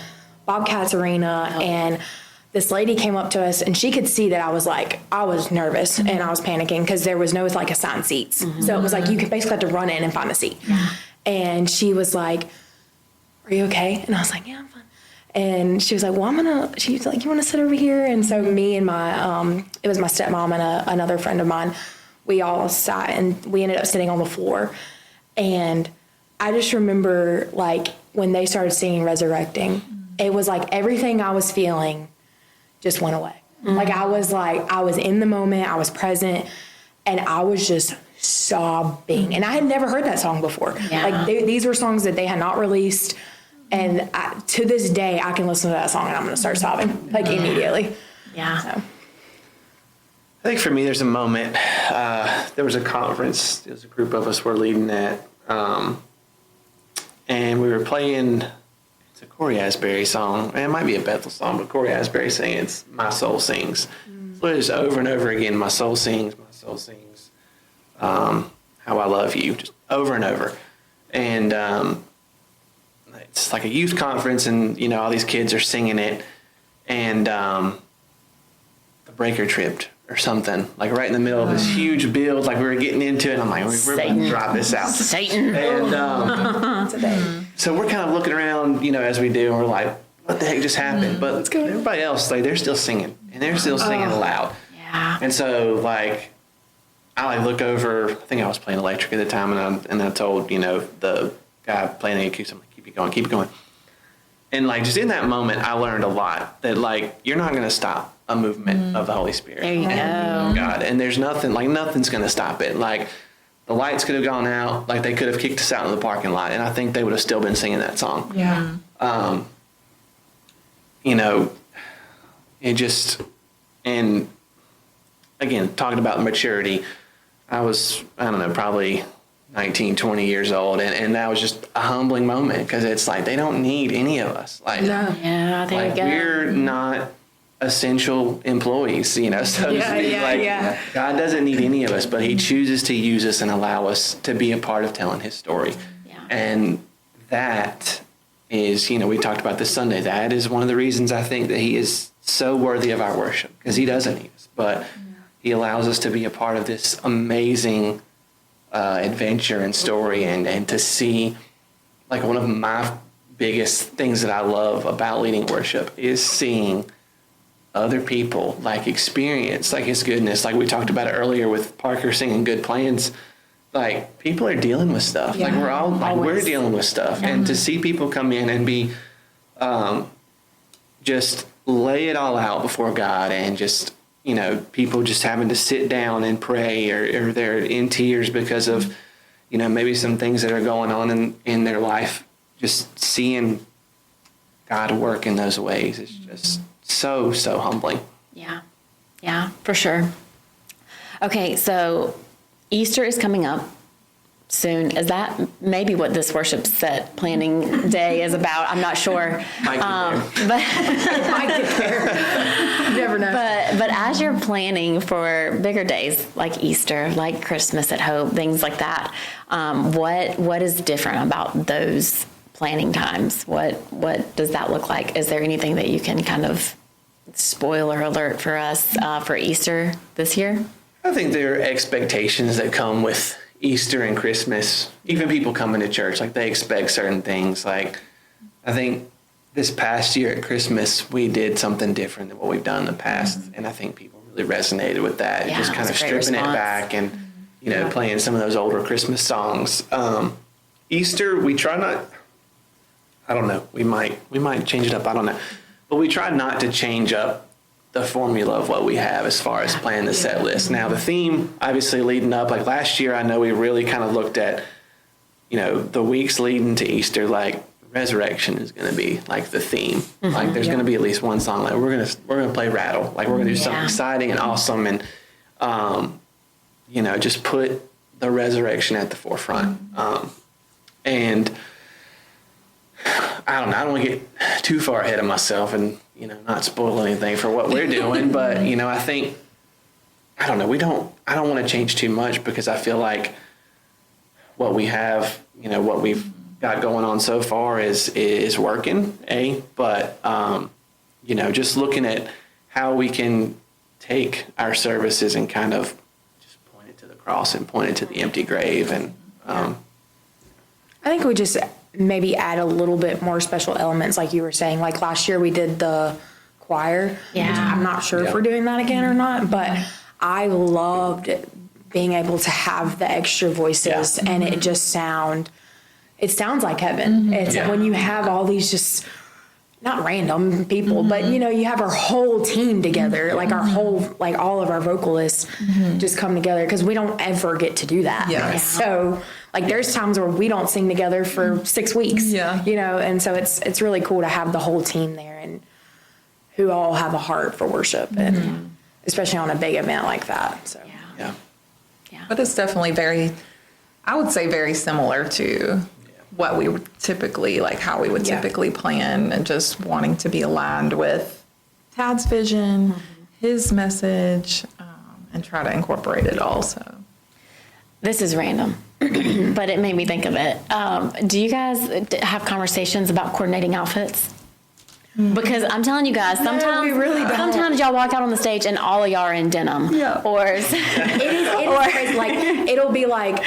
Bobcats Arena, and this lady came up to us, and she could see that I was nervous and I was panicking because there was no assigned seats. So it was like you could basically have to run in and find a seat. And she was like, "Are you okay?" And I was like, "Yeah, I'm fine." And she was like, "Well, she was like, you want to sit over here?" And so me and my, it was my stepmom and another friend of mine, we all sat and we ended up sitting on the floor. And I just remember like when they started singing Resurrecting, it was like everything I was feeling just went away. Like I was in the moment, I was present, and I was just sobbing. And I had never heard that song before. Yeah. Like these were songs that they had not released. And to this day, I can listen to that song and I'm going to start sobbing like immediately. Yeah. So. I think for me, there's a moment. There was a conference. There was a group of us were leading that, and we were playing. It's a Corey Asbury song. And it might be a Bethel song, but Corey Asbury singing. It's "My Soul Sings." So it's over and over again. My soul sings. My soul sings. How I love you, just over and over. And it's like a youth conference, and all these kids are singing it, and the breaker tripped or something, like right in the middle of this huge build, like we were getting into it, and I'm like, we're about to drop this out. Satan. And so we're kind of looking around, as we do, and we're like, what the heck just happened? But everybody else, like, they're still singing, and they're still singing loud. Yeah. And so, like, I look over, I think I was playing electric at the time, and I told, the guy playing the acoustic, I'm like, keep it going. And like, just in that moment, I learned a lot that like, you're not going to stop a movement of the Holy Spirit. There you go. God. And there's nothing's going to stop it. Like the lights could have gone out, like they could have kicked us out in the parking lot, and I think they would have still been singing that song. Yeah. It just, and again, talking about maturity, I was, probably 19, 20 years old. And that was just a humbling moment because it's like, they don't need any of us. Like, Yeah, there like you go. we're not essential employees, so to speak. Like, God doesn't need any of us, but he chooses to use us and allow us to be a part of telling his story. Yeah. And that is, we talked about this Sunday, that is one of the reasons I think that he is so worthy of our worship, because he doesn't need us, but he allows us to be a part of this amazing adventure and story, and to see, like, one of my biggest things that I love about leading worship is seeing other people like experience like his goodness. Like we talked about it earlier with Parker singing Good Plans. Like, people are dealing with stuff. Like, we're all like, we're dealing with stuff. And to see people come in and be just lay it all out before God, and just, people just having to sit down and pray, or they're in tears because of, maybe some things that are going on in their life, just seeing God work in those ways is just so, so humbling. Yeah, for sure. Okay, so Easter is coming up soon. Is that maybe what this worship set planning day is about? I'm not sure. Might get there. But Might get there. You never know. But as you're planning for bigger days like Easter, like Christmas at Hope, things like that, what is different about those planning times? What does that look like? Is there anything that you can kind of spoiler alert for us for Easter this year? I think there are expectations that come with, Easter and Christmas, even people coming to church, like they expect certain things. Like I think this past year at Christmas, we did something different than what we've done in the past. And I think people really resonated with that. Yeah, Just kind it of was a great stripping it response. back and, you know, playing some of those older Christmas songs. Easter, we try not, I don't know, we might change it up, I don't know. But we try not to change up the formula of what we have as far as playing the set list. Now, the theme, obviously leading up, like last year, I know we really kind of looked at, you know, the weeks leading to Easter, like resurrection is going to be like the theme. Like there's going to be at least one song, like we're going to play Rattle. Like we're going to do something Yeah. exciting and awesome and, you know, just put the resurrection at the forefront. And I don't know, I don't want to get too far ahead of myself and, you know, not spoil anything for what we're doing, but, you know, I think, I don't know, I don't want to change too much because I feel like what we have, you know, what we've got going on so far is working, but, you know, just looking at how we can take our services and kind of just point it to the cross and point it to the empty grave and, I think we just maybe add a little bit more special elements, like you were saying. Like last year we did the choir. Yeah. I'm not sure if we're doing that again or not, but I loved being able to have the extra voices and it sounds like heaven. It's Yeah. when you have all these just not random people, but you know, you have our whole team together, like our whole, like all of our vocalists just come together because we don't ever get to do that. Yeah. So like there's times where we don't sing together for 6 weeks. Yeah. You know, and so it's really cool to have the whole team there and who all have a heart for worship and especially on a big event like that. So yeah. But it's definitely I would say very similar to what we would typically, like how we would Yeah. typically plan and just wanting to be aligned with Tad's vision, his message, and try to incorporate it all. So This is random, but it made me think of it. Do you guys have conversations about coordinating outfits? Because I'm telling you guys, sometimes we really don't. sometimes y'all walk out on the stage and all of y'all are in denim. Yeah. Or it is crazy. Like it'll be like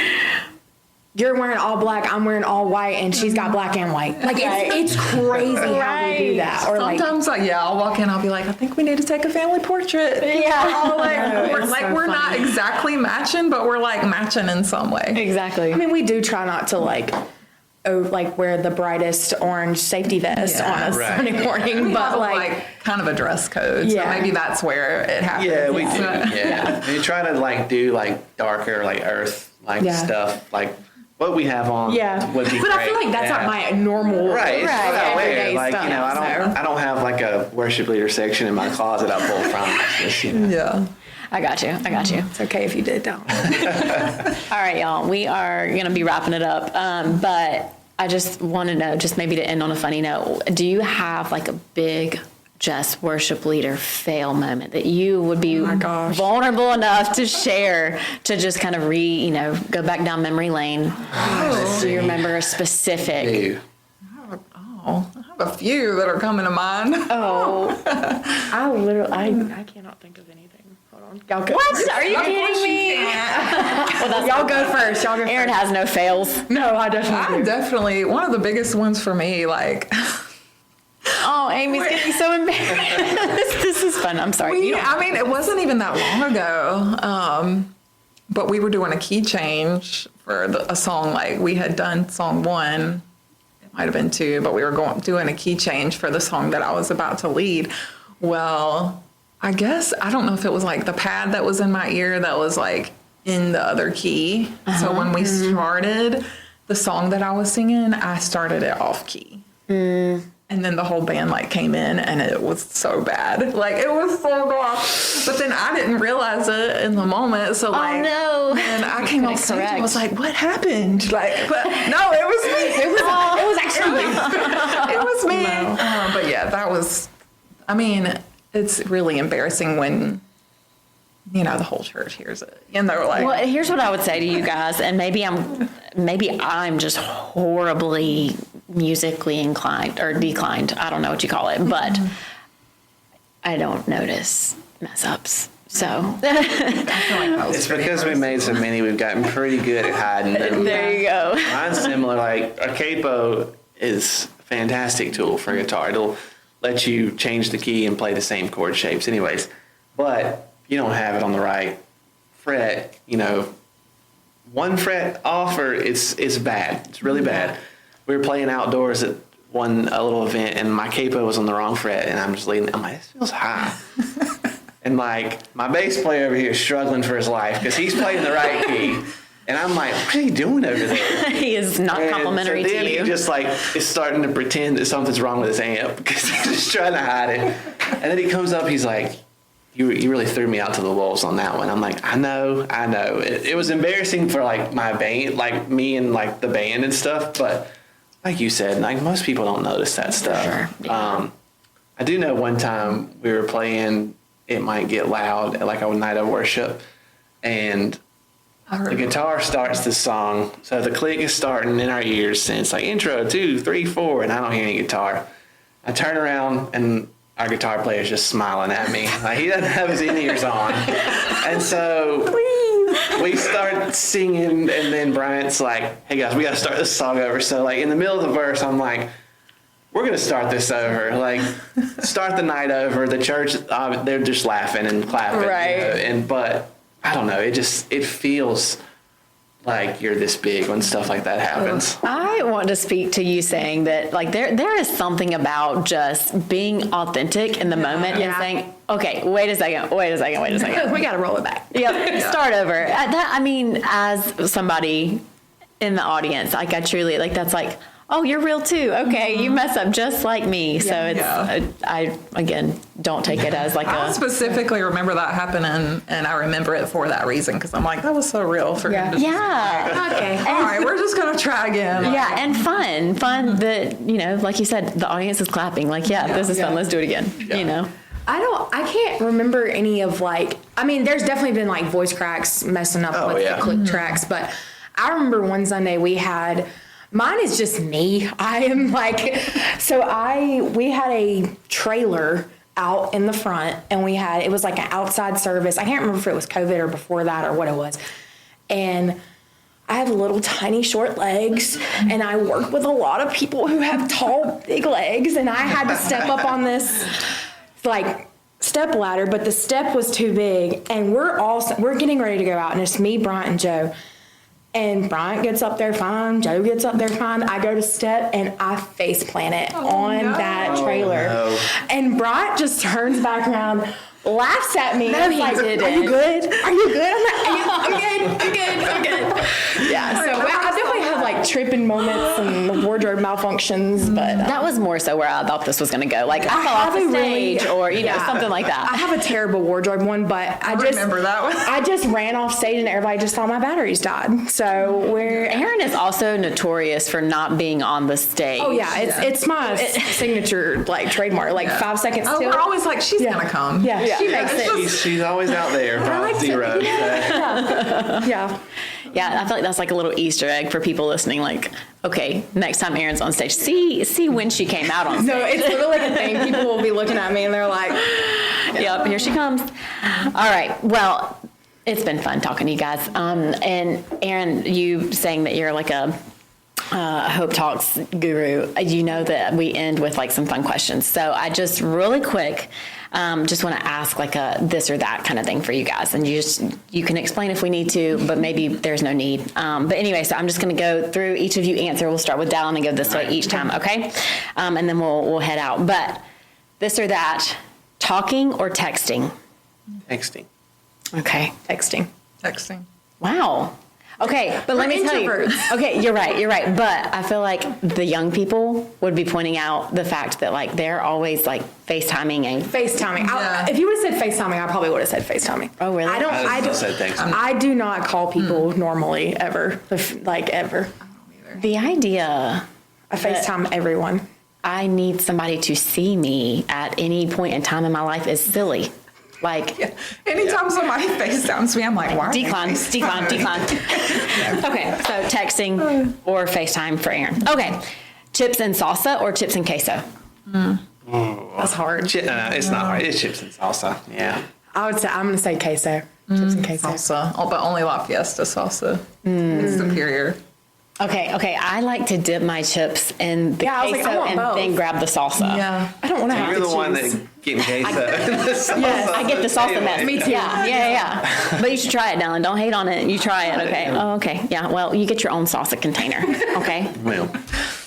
you're wearing all black, I'm wearing all white, and she's got black and white. Like it's crazy how we do that. Or sometimes, I'll walk in, I'll be like, I think we need to take a family portrait. Yeah. All like, we're, it's like so we're not funny. exactly matching, but we're like matching in some way. exactly. I mean, we do try not to like wear the brightest orange safety vest Yeah. on a Right. Sunday morning, We but have, like kind of a dress code, Yeah. so maybe that's where it happens. Yeah, we do. Yeah. We try to like do like darker, like earth like Yeah. stuff. Like what we have on yeah. would be But I feel great. like that's Yeah. not my normal Right, it's what I wear. everyday Like, stuff. you know, I don't have like a worship leader section in my closet I pull from. It's just, you know. Yeah. I got you. It's okay if you did, don't. All right, y'all. We are going to be wrapping it up. But I just want to know, just maybe to end on a funny note, do you have like a big just worship leader fail moment that you would be gosh. vulnerable enough to share to just kind of go back down memory lane? Do you remember a specific? Ew. Oh, I have a few that are coming to mind. Oh, I cannot think of anything. Hold on. Y'all go. what? Are you Of course kidding you me? can't. Well, that's Y'all go first. Y'all go Aaron first. has no fails. No, I definitely I do. definitely, one of the biggest ones for me, like, Oh, Amy's getting so embarrassed. This is fun. I'm sorry. You don't- I mean, it wasn't even that long ago, but we were doing a key change for a song. Like, we had done song 1, it might have been 2, but we were doing a key change for the song that I was about to lead. Well, I guess, I don't know if it was like the pad that was in my ear that was like in the other key. So when we started the song that I was singing, I started it off key. And then the whole band like came in and it was so bad. Like it was so bad. But then I didn't realize it in the moment. So like, no. and I came Couldn't off stage correct. and was like, what happened? Like, but no, it was me. It was actually it was me. But yeah, that was, I mean, it's really embarrassing when, you know, the whole church hears it. And they're like, Well, here's what I would say to you guys, and maybe I'm just horribly musically inclined or declined. I don't know what you call it, but I don't notice mess ups. So I feel like that was It's pretty because we impressive. made so many, we've gotten pretty good at hiding them. there you go. Mine's similar. Like a capo is a fantastic tool for guitar. It'll let you change the key and play the same chord shapes, anyways. But if you don't have it on the right fret, one fret off, or it's bad. It's really bad. We were playing outdoors at a little event, and my capo was on the wrong fret, and I'm just leaning. I'm like, this feels high. And like my bass player over here is struggling for his life because he's playing the right key. And I'm like, what are you doing over there? He is not And complimentary so then to you. he just like is starting to pretend that something's wrong with his amp because he's just trying to hide it. And then he comes up, he's like, you really threw me out to the wolves on that one. I'm like, I know. It was embarrassing for like my band, like me and like the band and stuff. But like you said, like most people don't notice that stuff. Sure, yeah. I do know one time we were playing It Might Get Loud at like a night of worship, and the guitar starts the song. So the click is starting in our ears, and it's like intro 2, 3, 4, and I don't hear any guitar. I turn around and our guitar player is just smiling at me. Like he doesn't have his in-ears on. And so we start singing, and then Bryant's like, hey guys, we got to start this song over. So like in the middle of the verse, I'm like, we're going to start this over. Like, start the night over. The church, they're just laughing and clapping. Right. But I don't know. It feels like you're this big when stuff like that happens. I want to speak to you saying that like there is something about just being authentic in the moment and saying, okay, wait a second. We got to roll it back. Yep, start over. I mean, as somebody in the audience, like I truly, like that's like, oh, you're real too. Okay, you mess up just like me. So it's, I again, don't take it as like I a, specifically remember that happening, and I remember it for that reason because I'm like, that was so real for him to yeah. Okay. all right, we're just gonna try again. Yeah, and fun that, like you said, the audience is clapping. Like, this is fun. Let's do it again. I can't remember any of there's definitely been like voice cracks messing up with the click tracks, but I remember one Sunday mine is just me. I am like, we had a trailer out in the front, and it was like an outside service. I can't remember if it was COVID or before that or what it was. And I have little tiny short legs, and I work with a lot of people who have tall, big legs, and I had to step up on this step ladder, but the step was too big, and we're getting ready to go out, and it's me, Bryant, and Joe. And Bryant gets up there fine, Joe gets up there fine. I go to step and I face plant it on that trailer. no. And Bryant just turns back around, laughs at me. No, he like, didn't. Are you good? Are you good? I'm good. Yeah, so I definitely had like tripping moments and wardrobe malfunctions, but that was more so where I thought this was going to go. Like, I fell off the stage or, something like that. I have a terrible wardrobe one, but I just remember that one. I just ran off stage and everybody just thought my batteries died. So Aaron is also notorious for not being on the stage. Oh yeah, it's my signature trademark. 5 seconds Oh, till. we're always like, she's gonna come. Yeah, she makes it. She's always out there, like to- zero. Yeah. Yeah, I feel like that's like a little Easter egg for people listening. Like, okay, next time Erin's on stage, see when she came out on stage. No, it's literally like a thing. People will be looking at me and they're like, Yep, here she comes. All right, well, it's been fun talking to you guys. And Erin, you saying that you're like a Hope Talks guru, you know that we end with some fun questions. So I just really quick just want to ask like a this or that kind of thing for you guys, and you can explain if we need to, but maybe there's no need. But anyway, so I'm just going to go through each of you answer. We'll start with Dallin and go this way each time, okay? And then we'll head out. But this or that, talking or texting? Texting. Okay. Texting. Wow. Okay, but let me tell you. introverts. Okay, you're right. But I feel like the young people would be pointing out the fact that they're always FaceTiming and FaceTiming. Yeah. If you would have said FaceTiming, I probably would have said FaceTiming. Oh, really? I just said texting. I do not call people normally ever. Ever. the idea I FaceTime everyone. I need somebody to see me at any point in time in my life is silly. Anytime somebody FaceTimes me, I'm like, why? are they Decline. Okay, so texting or FaceTime for Erin. Okay, chips and salsa or chips and queso? That's hard. It's not hard. It's chips and salsa. Yeah. I would say, I'm going to say queso. Chips and queso. Salsa. Oh, but only La Fiesta salsa. It's superior. Okay. I like to dip my chips in the Yeah, I was queso like, I want and both. then grab the salsa. Yeah. I don't want to have You're to the one choose. that getting queso. Yes, I get the salsa mess. Me too. Yeah. But you should try it, Dylan. Don't hate on it. You try it, okay? Oh, okay. Yeah, well, you get your own salsa container, okay? Well,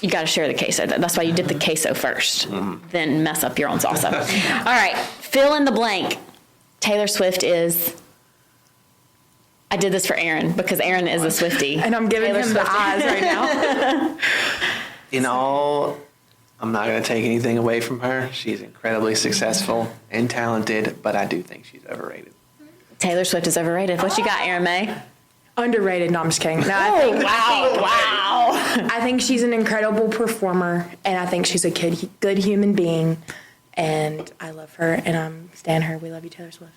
You got to share the queso. That's why you dip the queso first, then mess up your own salsa. All right, fill in the blank. Taylor Swift is... I did this for Aaron because Aaron is a Swiftie. And I'm giving Taylor him the Swift. eyes right now. in all, I'm not going to take anything away from her. She's incredibly successful and talented, but I do think she's overrated. Taylor Swift is overrated. What you got, Aaron May? Underrated. No, I'm just kidding. No, I think, Wow. I think she's an incredible performer, and I think she's a good human being, and I love her, and I'm stan her. We love you, Taylor Swift.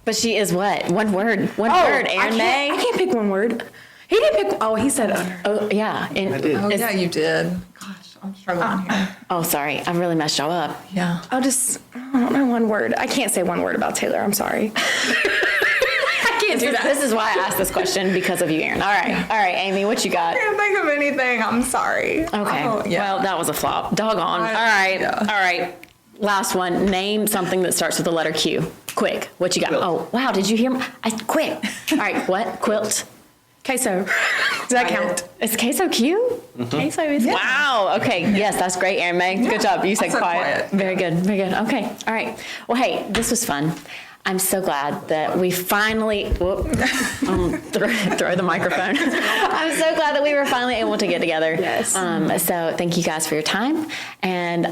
But she is what? One word. One word, Aaron May. I can't pick one word. He didn't pick. Oh, he said under. Oh, yeah. And, I did. Oh, It's- yeah, you did. Gosh, I'm struggling here. oh, sorry. I really messed y'all up. Yeah. I don't know one word. I can't say one word about Taylor. I'm sorry. I can't do that. This is why I asked this question because of you, Aaron. All right, Amy, what you got? I can't think of anything. I'm sorry. Okay. Oh, yeah. Well, that was a flop. Doggone. All right. Yeah. All right. Last one. Name something that starts with the letter Q. Quick. What you got? Quilt. Oh, wow. Did you hear me? Quick. All right. What? Quilt. Queso. Does that count? Is queso Q? Queso is. Wow. Okay. Yes, that's great, Aaron May. Good job. You said I said quiet. quiet. Very good. Very good. Okay. All right. Well, hey, this was fun. I'm so glad that we finally throw the microphone. I'm so glad that we were finally able to get together. Yes. So thank you guys for your time, and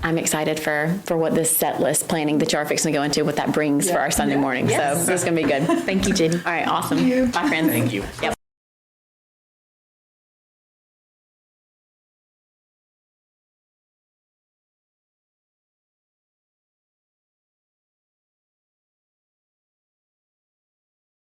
I'm excited for what this set list planning that you are fixing to go into, what that brings for our Sunday morning. So this is gonna be good. Thank you, Jenny. All right, awesome. Bye, friends. Thank you. Yep.